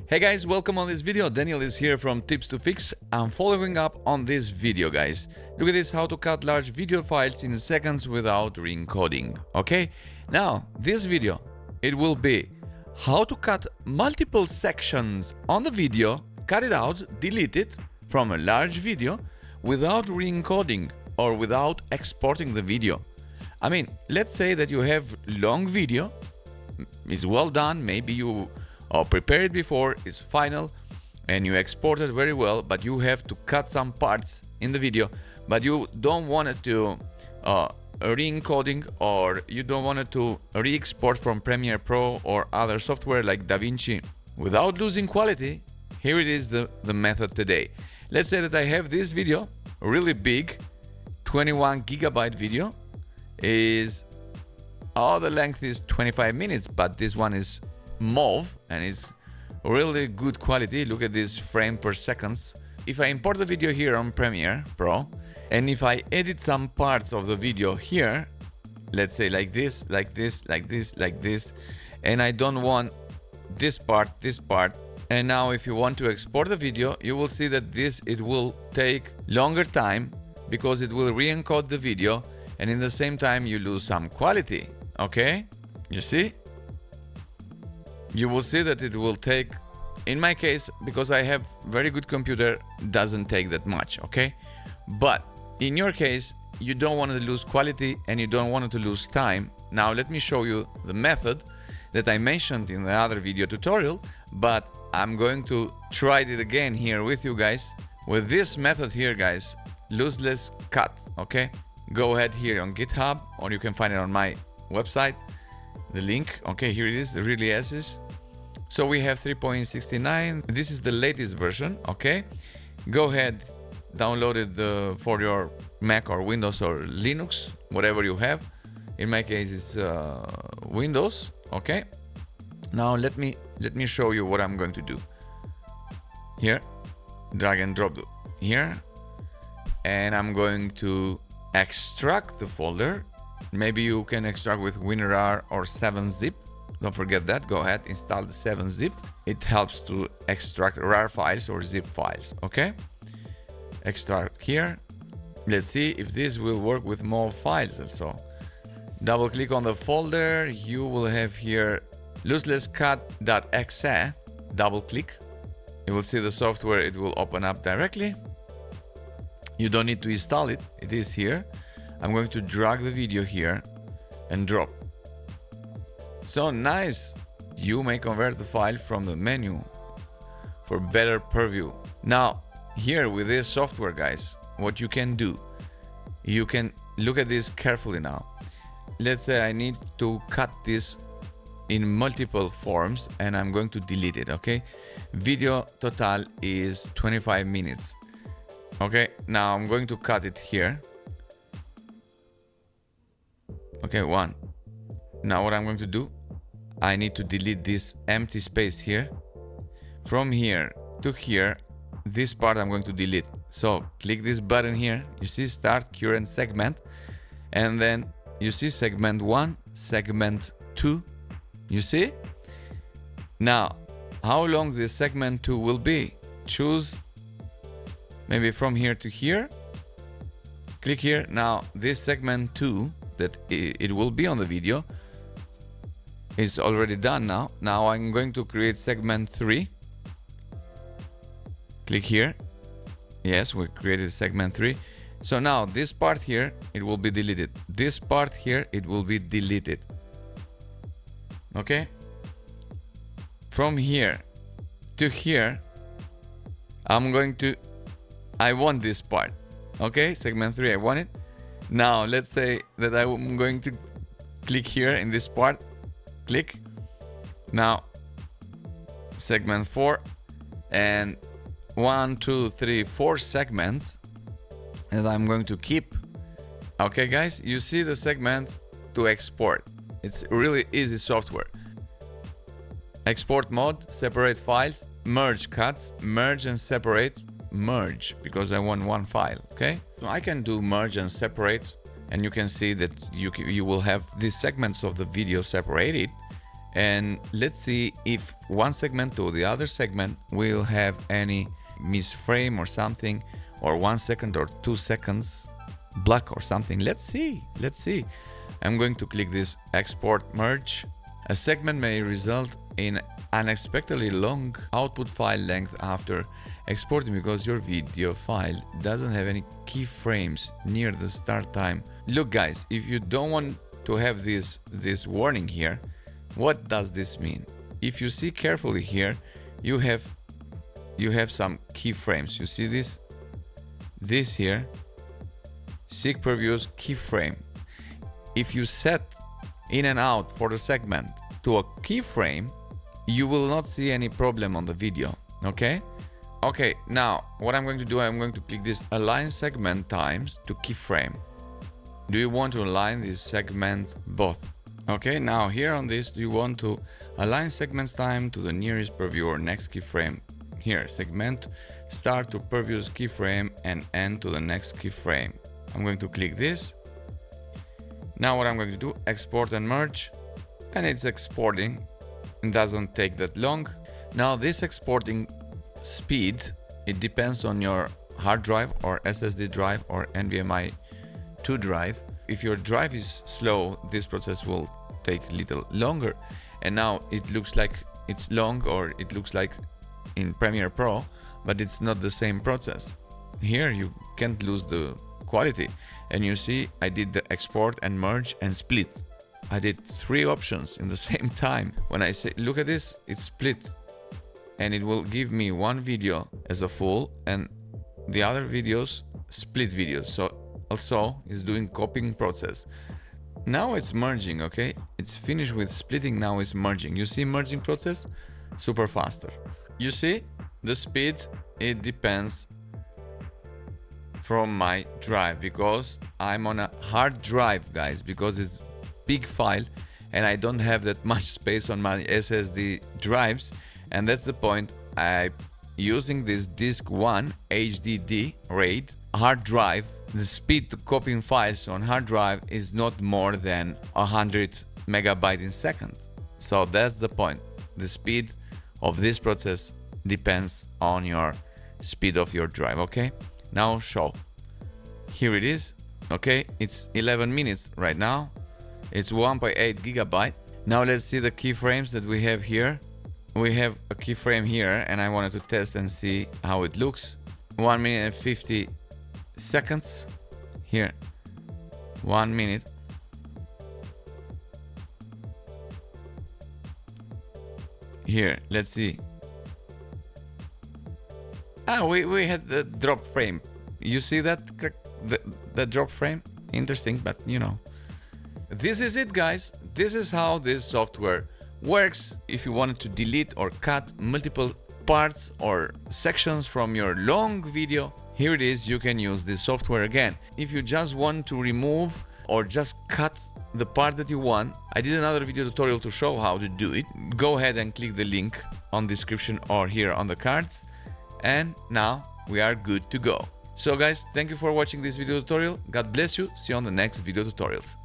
Hey guys, welcome on this video. Daniel is here from Tips to Fix. I'm following up on this video, guys. Look at this, how to cut large video files in seconds without re-encoding. Okay, now this video, it will be how to cut multiple sections on the video, cut it out, delete it from a large video without re-encoding or without exporting the video. I mean, let's say that you have long video, it's well done, maybe you prepare it before, it's final, and you export it very well, but you have to cut some parts in the video, but you don't want it to re-encoding, or you don't want it to re-export from Premiere Pro or other software like DaVinci without losing quality. Here it is, the method today. Let's say that I have this video, really big, 21 gigabyte video, is the length is 25 minutes, but this one is mauve and it's really good quality. Look at this frame per seconds. If I import the video here on Premiere Pro, and if I edit some parts of the video here, let's say like this, like this, like this, like this, and I don't want this part, and now if you want to export the video, you will see that it will take longer time because it will re-encode the video, and in the same time you lose some quality. Okay, you see? You will see that it will take, in my case, because I have very good computer, doesn't take that much, okay? But in your case, you don't want to lose quality and you don't want to lose time. Now let me show you the method that I mentioned in the other video tutorial, but I'm going to try it again here with you guys. With this method here, guys, LosslessCut, okay? Go ahead here on GitHub, or you can find it on my website. The link, okay, here it is, the releases. So we have 3.69. This is the latest version, okay? Go ahead, download it for your Mac or Windows or Linux, whatever you have. In my case, it's Windows, okay? Now let me show you what I'm going to do. Here, drag and drop here, and I'm going to extract the folder. Maybe you can extract with WinRAR or 7-zip. Don't forget that. Go ahead, install the 7-zip. It helps to extract RAR files or zip files. Okay, extract here. Let's see if this will work with more files also. Double click on the folder. You will have here LosslessCut.exe. Double click. You will see the software. It will open up directly. You don't need to install it. It is here. I'm going to drag the video here and drop. So nice. You may convert the file from the menu for better purview. Now here with this software, guys, what you can do, you can look at this carefully now. Let's say I need to cut this in multiple forms and I'm going to delete it, okay? Video total is 25 minutes. Okay, now I'm going to cut it here. Okay, one. Now what I'm going to do, I need to delete this empty space here. From here to here, this part I'm going to delete. So click this button here. You see start current segment. And then you see segment 1, segment 2. You see? Now, how long this segment 2 will be? Choose maybe from here to here. Click here. Now this segment 2 that it will be on the video is already done now. Now I'm going to create segment 3. Click here. Yes, we created segment 3. So now this part here, it will be deleted. This part here, it will be deleted. Okay? From here to here, I want this part. Okay, segment 3, I want it. Now let's say that I'm going to click here in this part. Click. Now segment 4, and 1, 2, 3, 4 segments that I'm going to keep. Okay guys, you see the segment to export. It's really easy software. Export mode, separate files, merge cuts, merge and separate. Merge, because I want one file. Okay, so I can do merge and separate, and you can see that you will have these segments of the video separated, and let's see if one segment to the other segment will have any misframe or something, or 1 second or 2 seconds block or something. Let's see. I'm going to click this export merge. A segment may result in unexpectedly long output file length after exporting because your video file doesn't have any keyframes near the start time. Look guys, if you don't want to have this warning here, what does this mean? If you see carefully here, you have some keyframes. You see this here, seek previews keyframe. If you set in and out for the segment to a keyframe, you will not see any problem on the video. Okay, now what I'm going to do, I'm going to click this align segment times to keyframe. Do you want to align this segment both? Okay, now here on this, you want to align segments time to the nearest preview or next keyframe. Here, segment start to previous keyframe and end to the next keyframe. I'm going to click this. Now what I'm going to do, export and merge, and it's exporting. It doesn't take that long. Now this exporting speed, it depends on your hard drive or SSD drive or NVMe 2 drive. If your drive is slow, this process will take a little longer, and now it looks like it's long, or it looks like in Premiere Pro, but it's not the same process. Here you can't lose the quality, and you see I did the export and merge and split. I did 3 options in the same time. When I say look at this, it's split, and it will give me one video as a full and the other videos split videos. So also it's doing copying process. Now it's merging. Okay, it's finished with splitting, now it's merging. You see merging process super faster. You see the speed, it depends from my drive, because I'm on a hard drive guys, because it's big file and I don't have that much space on my SSD drives, and that's the point. I using this disk 1 HDD RAID hard drive. The speed to copying files on hard drive is not more than 100 megabytes in second. So that's the point. The speed of this process depends on your speed of your drive. Okay, now show. Here it is. Okay, it's 11 minutes right now. It's 1.8 gigabyte. Now let's see the keyframes that we have here. We have a keyframe here, and I wanted to test and see how it looks. 1 minute and 50 seconds. Here, 1 minute. Here, let's see. We had the drop frame. You see that? The drop frame? Interesting, but you know. This is it, guys. This is how this software works. If you wanted to delete or cut multiple parts or sections from your long video, here it is. You can use this software again. If you just want to remove or just cut the part that you want, I did another video tutorial to show how to do it. Go ahead and click the link on description or here on the cards, and now we are good to go. So guys, thank you for watching this video tutorial. God bless you. See you on the next video tutorials.